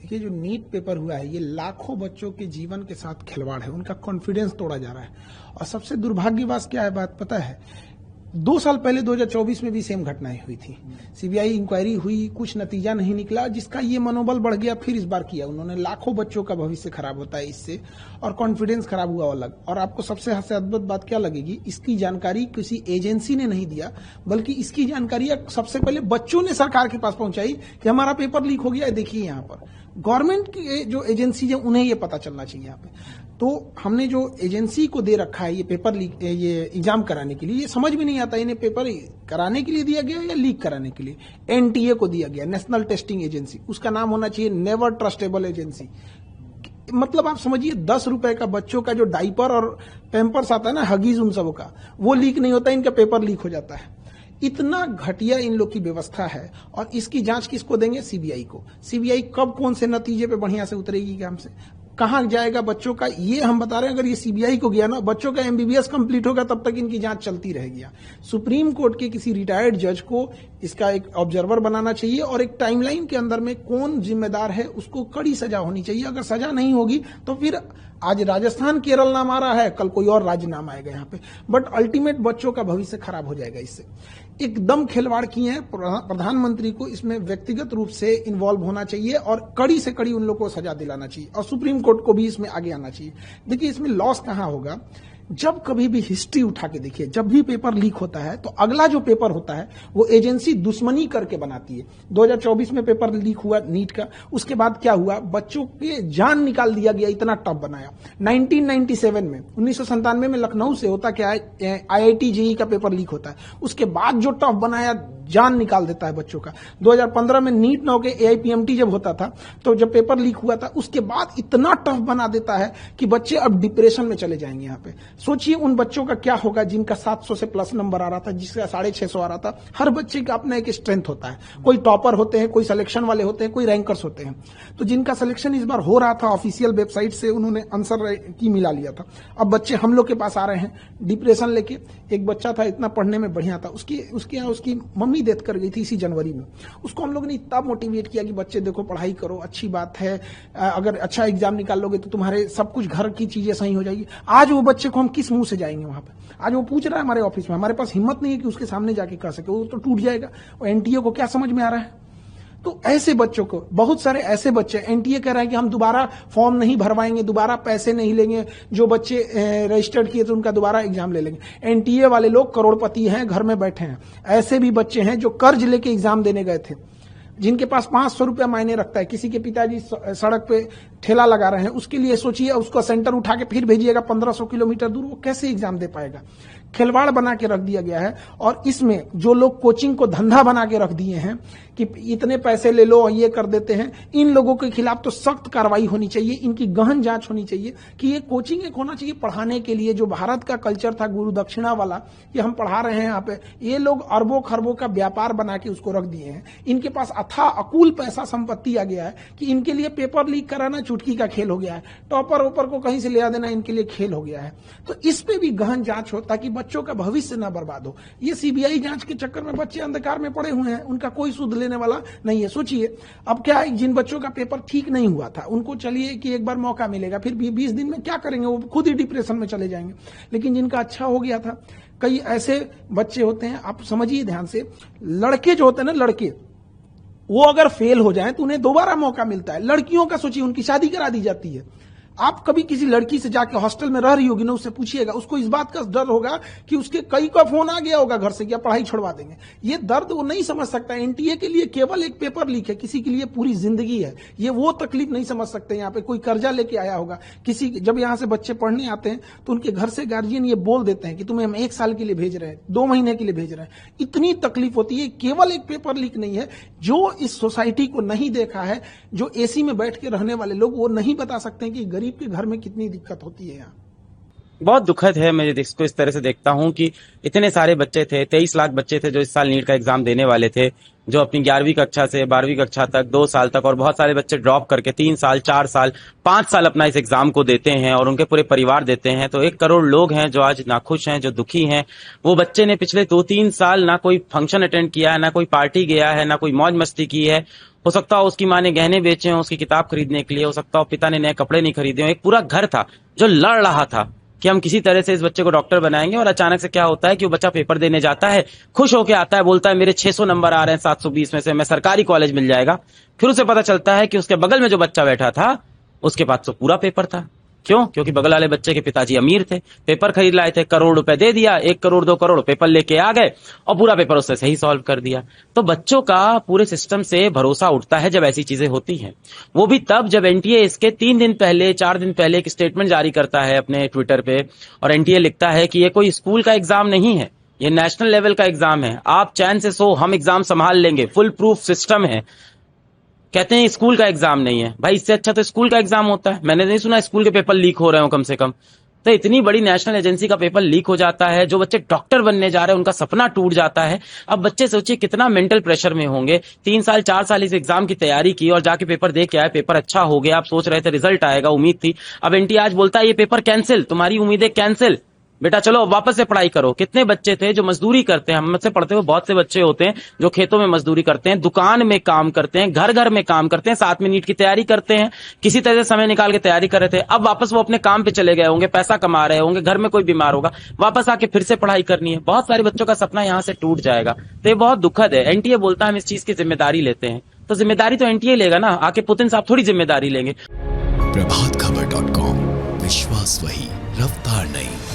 देखिए, जो NEET paper हुआ है, ये लाखों बच्चों के जीवन के साथ खिलवाड़ है, उनका कॉन्फिडेंस तोड़ा जा रहा है। और सबसे दुर्भाग्यवश क्या है बात पता है, 2 साल पहले 2024 में भी सेम घटनाएं हुई थी। सीबीआई इंक्वायरी हुई, कुछ नतीजा नहीं निकला, जिसका ये मनोबल बढ़ गया। फिर इस बार किया उन्होंने, लाखों बच्चों का भविष्य खराब होता है इससे, और कॉन्फिडेंस खराब हुआ अलग। और आपको सबसे अद्भुत बात क्या लगेगी, इसकी जानकारी किसी एजेंसी ने नहीं दिया, बल्कि इसकी जानकारी सबसे पहले बच्चों ने सरकार के पास पहुंचाई कि हमारा पेपर लीक हो गया है, देखिए यहाँ पर। गवर्नमेंट की जो एजेंसी है उन्हें ये पता चलना चाहिए यहाँ पे। तो हमने जो एजेंसी को दे रखा है ये पेपर लीक, ये एग्जाम कराने के लिए, ये समझ में नहीं आता इन्हें पेपर कराने के लिए दिया गया या लीक कराने के लिए। एनटीए को दिया गया, नेशनल टेस्टिंग एजेंसी, उसका नाम होना चाहिए नेवर ट्रस्टेबल एजेंसी। मतलब आप समझिए, 10 रुपए का बच्चों का जो डाइपर और पैम्पर्स आता है ना, हगीज उन सबों का, वो लीक नहीं होता, इनका पेपर लीक हो जाता है। इतना घटिया इन लोग की व्यवस्था है। और इसकी जांच किसको देंगे? सीबीआई को। सीबीआई कब कौन से नतीजे पे बढ़िया से उतरेगी काम से, कहां जाएगा बच्चों का, ये हम बता रहे हैं। अगर ये सीबीआई को गया ना, बच्चों का एमबीबीएस कंप्लीट होगा, तब तक इनकी जांच चलती रहेगी। सुप्रीम कोर्ट के किसी रिटायर्ड जज को इसका एक ऑब्जर्वर बनाना चाहिए, और एक टाइमलाइन के अंदर में कौन जिम्मेदार है उसको कड़ी सजा होनी चाहिए। अगर सजा नहीं होगी तो फिर आज राजस्थान केरल नाम आ रहा है, कल कोई और राज्य नाम आएगा यहाँ पे, बट अल्टीमेट बच्चों का भविष्य खराब हो जाएगा इससे। एकदम खिलवाड़ किए हैं। प्रधानमंत्री को इसमें व्यक्तिगत रूप से इन्वॉल्व होना चाहिए, और कड़ी से कड़ी उन लोगों को सजा दिलाना चाहिए, और सुप्रीम कोर्ट को भी इसमें आगे आना चाहिए। देखिए, इसमें लॉस कहां होगा, जब कभी भी हिस्ट्री उठा के देखिए, जब भी पेपर लीक होता है तो अगला जो पेपर होता है वो एजेंसी दुश्मनी करके बनाती है। 2024 में पेपर लीक हुआ नीट का, उसके बाद क्या हुआ, बच्चों के जान निकाल दिया गया, इतना टफ बनाया। 1997 में 1997 में लखनऊ से होता क्या है, आईआईटी जेईई का पेपर लीक होता है, उसके बाद जो टफ बनाया, जान निकाल देता है बच्चों का। 2015 में नीट ना होके एआईपीएमटी जब होता था, तो जब पेपर लीक हुआ था, उसके बाद इतना टफ बना देता है कि बच्चे अब डिप्रेशन में चले जाएंगे। यहाँ पे सोचिए उन बच्चों का क्या होगा जिनका 700 से प्लस नंबर आ रहा था, जिसका 650 आ रहा था। हर बच्चे का अपना एक स्ट्रेंथ होता है, कोई टॉपर होते हैं, कोई सिलेक्शन वाले होते हैं, कोई रैंकर्स होते हैं। तो जिनका सिलेक्शन इस बार हो रहा था, ऑफिशियल वेबसाइट से उन्होंने आंसर की मिला लिया था, अब बच्चे हम लोग के पास आ रहे हैं डिप्रेशन लेके। एक बच्चा था, इतना पढ़ने में बढ़िया था, उसकी मम्मी डेथ कर गई थी इसी जनवरी में। उसको हम लोग ने इतना मोटिवेट किया कि बच्चे देखो, पढ़ाई करो, अच्छी बात है, अगर अच्छा एग्जाम निकाल लोगे तो तुम्हारे सब कुछ घर की चीजें सही हो जाएगी। आज वो बच्चे को हम किस मुंह से जाएंगे वहां पे? आज वो पूछ रहा है हमारे ऑफिस में, हमारे पास हिम्मत नहीं है कि उसके सामने जाके कह सके, वो तो टूट जाएगा। और एनटीए को क्या समझ में आ रहा है? तो ऐसे बच्चों को, बहुत सारे ऐसे बच्चे, एनटीए कह रहा है कि हम दोबारा फॉर्म नहीं भरवाएंगे, दोबारा पैसे नहीं लेंगे, जो बच्चे रजिस्टर्ड किए तो उनका दोबारा एग्जाम ले लेंगे। एनटीए वाले लोग करोड़पति हैं, घर में बैठे हैं। ऐसे भी बच्चे हैं जो कर्ज लेके एग्जाम देने गए थे, जिनके पास 500 रुपया मायने रखता है। किसी के पिताजी सड़क पे ठेला लगा रहे हैं, उसके लिए सोचिए, उसका सेंटर उठा के फिर भेजिएगा 1500 किलोमीटर दूर, वो कैसे एग्जाम दे पाएगा? खिलवाड़ बना के रख दिया गया है। और इसमें जो लोग कोचिंग को धंधा बना के रख दिए हैं कि इतने पैसे ले लो और ये कर देते हैं, इन लोगों के खिलाफ तो सख्त कार्रवाई होनी चाहिए, इनकी गहन जांच होनी चाहिए कि ये कोचिंग एक होना चाहिए पढ़ाने के लिए। जो भारत का कल्चर था गुरु दक्षिणा वाला, ये हम पढ़ा रहे हैं यहाँ पे, ये लोग अरबों खरबों का व्यापार बना के उसको रख दिए हैं। इनके पास अथाह अकूल पैसा संपत्ति आ गया है कि इनके लिए पेपर लीक कराना चुटकी का खेल हो गया है, टॉपर ओपर को कहीं से ले आ देना इनके लिए खेल हो गया है। तो इस पे भी गहन जांच हो ताकि बच्चों का भविष्य ना बर्बाद हो। ये सीबीआई जांच के चक्कर में बच्चे अंधकार में पड़े हुए हैं, उनका कोई सुध लेने वाला नहीं है। सोचिए, अब क्या है, जिन बच्चों का पेपर ठीक नहीं हुआ था उनको चलिए कि एक बार मौका मिलेगा, फिर 20 दिन में क्या करेंगे, वो खुद ही डिप्रेशन में चले जाएंगे। लेकिन जिनका अच्छा हो गया था, कई ऐसे बच्चे होते हैं, आप समझिए ध्यान से, लड़के जो होते हैं ना, लड़के, वो अगर फेल हो जाएं तो उन्हें दोबारा मौका मिलता है। लड़कियों का सोचिए, उनकी शादी करा दी जाती है। आप कभी किसी लड़की से जाके हॉस्टल में रह रही होगी ना, उससे पूछिएगा, उसको इस बात का डर होगा कि उसके कई का फोन आ गया होगा घर से, क्या पढ़ाई छुड़वा देंगे। ये दर्द वो नहीं समझ सकता। एनटीए के लिए केवल एक पेपर लीक है, किसी के लिए पूरी जिंदगी है। ये वो तकलीफ नहीं समझ सकते। यहाँ पे कोई कर्जा लेके आया होगा, किसी, जब यहाँ से बच्चे पढ़ने आते हैं तो उनके घर से गार्जियन ये बोल देते हैं कि तुम्हें हम 1 साल के लिए भेज रहे हैं, 2 महीने के लिए भेज रहे हैं। इतनी तकलीफ होती है। केवल एक पेपर लीक नहीं है। जो इस सोसाइटी को नहीं देखा है, जो एसी में बैठ के रहने वाले लोग, वो नहीं बता सकते कि गरीब के घर में कितनी दिक्कत होती है। यहाँ बहुत दुखद है। मैं इसको इस तरह से देखता हूं कि इतने सारे बच्चे थे, 23 लाख बच्चे थे जो इस साल नीट का एग्जाम देने वाले थे, जो अपनी 11वीं कक्षा से 12वीं कक्षा तक 2 साल तक, और बहुत सारे बच्चे ड्रॉप करके 3 साल 4 साल 5 साल अपना इस एग्जाम को देते हैं और उनके पूरे परिवार देते हैं। तो 1 करोड़ लोग हैं जो आज नाखुश हैं, जो दुखी हैं। वो बच्चे ने पिछले 2-3 साल ना कोई फंक्शन अटेंड किया है, ना कोई पार्टी गया है, ना कोई मौज मस्ती की है। हो सकता हो उसकी माँ ने गहने बेचे हों उसकी किताब खरीदने के लिए, हो सकता हो पिता ने नए कपड़े नहीं खरीदे हों। एक पूरा घर था जो लड़ रहा था कि हम किसी तरह से इस बच्चे को डॉक्टर बनाएंगे, और अचानक से क्या होता है कि वो बच्चा पेपर देने जाता है, खुश होके आता है, बोलता है मेरे 600 नंबर आ रहे हैं 720 में से, मैं सरकारी कॉलेज मिल जाएगा। फिर उसे पता चलता है कि उसके बगल में जो बच्चा बैठा था उसके पास तो पूरा पेपर था। क्यों? क्योंकि बगल वाले बच्चे के पिताजी अमीर थे, पेपर खरीद लाए थे, करोड़ रुपए दे दिया, 1 करोड़ 2 करोड़ पेपर लेके आ गए और पूरा पेपर उससे सही सॉल्व कर दिया। तो बच्चों का पूरे सिस्टम से भरोसा उठता है जब ऐसी चीजें होती हैं। वो भी तब जब एनटीए इसके 3 दिन पहले 4 दिन पहले एक स्टेटमेंट जारी करता है अपने ट्विटर पे, और एनटीए लिखता है कि ये कोई स्कूल का एग्जाम नहीं है, ये नेशनल लेवल का एग्जाम है, आप चैन से सो, हम एग्जाम संभाल लेंगे, फुल प्रूफ सिस्टम है। कहते हैं स्कूल का एग्जाम नहीं है। भाई इससे अच्छा तो स्कूल का एग्जाम होता है। मैंने नहीं सुना स्कूल के पेपर लीक हो रहे हो कम से कम। तो इतनी बड़ी नेशनल एजेंसी का पेपर लीक हो जाता है, जो बच्चे डॉक्टर बनने जा रहे हैं उनका सपना टूट जाता है। अब बच्चे सोचिए कितना मेंटल प्रेशर में होंगे। 3 साल 4 साल इस एग्जाम की तैयारी की और जाके पेपर दे के आए, पेपर अच्छा हो गया, आप सोच रहे थे रिजल्ट आएगा, उम्मीद थी। अब एनटीए आज बोलता है ये पेपर कैंसिल, तुम्हारी उम्मीदें कैंसिल, बेटा चलो वापस से पढ़ाई करो। कितने बच्चे थे जो मजदूरी करते हैं, हम से पढ़ते हुए बहुत से बच्चे होते हैं जो खेतों में मजदूरी करते हैं, दुकान में काम करते हैं, घर घर में काम करते हैं, साथ में नीट की तैयारी करते हैं, किसी तरह से समय निकाल के तैयारी कर रहे थे। अब वापस वो अपने काम पे चले गए होंगे, पैसा कमा रहे होंगे, घर में कोई बीमार होगा, वापस आके फिर से पढ़ाई करनी है। बहुत सारे बच्चों का सपना यहाँ से टूट जाएगा। तो ये बहुत दुखद है। एनटीए बोलता है हम इस चीज की जिम्मेदारी लेते हैं, तो जिम्मेदारी तो एनटीए लेगा ना, आके पुतिन साहब थोड़ी जिम्मेदारी लेंगे। प्रभातखबर.com, विश्वास वही, रफ्तार नहीं।